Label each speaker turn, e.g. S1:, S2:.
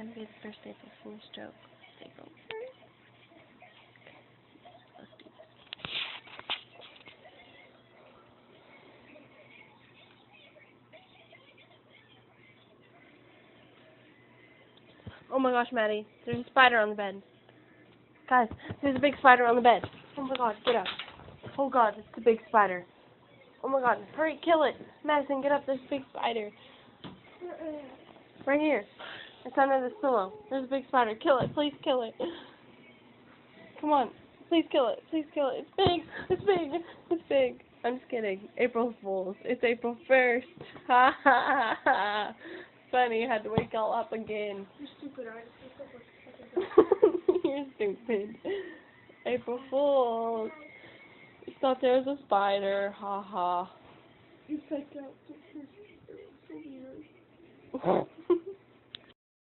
S1: gonna be the first April Fool's joke. April 1st. Let's do this. Oh my gosh, Maddie. There's a spider on the bed. Guys, there's a big spider on the bed. Oh my god, get up. Oh god, it's a big spider. Oh my god, hurry, kill it. Madison, get up, there's a big spider. Right here. It's under this pillow. There's a big spider. Kill it, please kill it. Come on, please kill it, please kill it. It's big, it's big, it's big. I'm just kidding. April Fools. It's April 1st. Ha ha ha. Funny, you had to wake all up again.
S2: You're stupid, alright?
S1: You're stupid. April Fools. You thought there was a spider. Ha ha.
S2: You psyched out. So weird.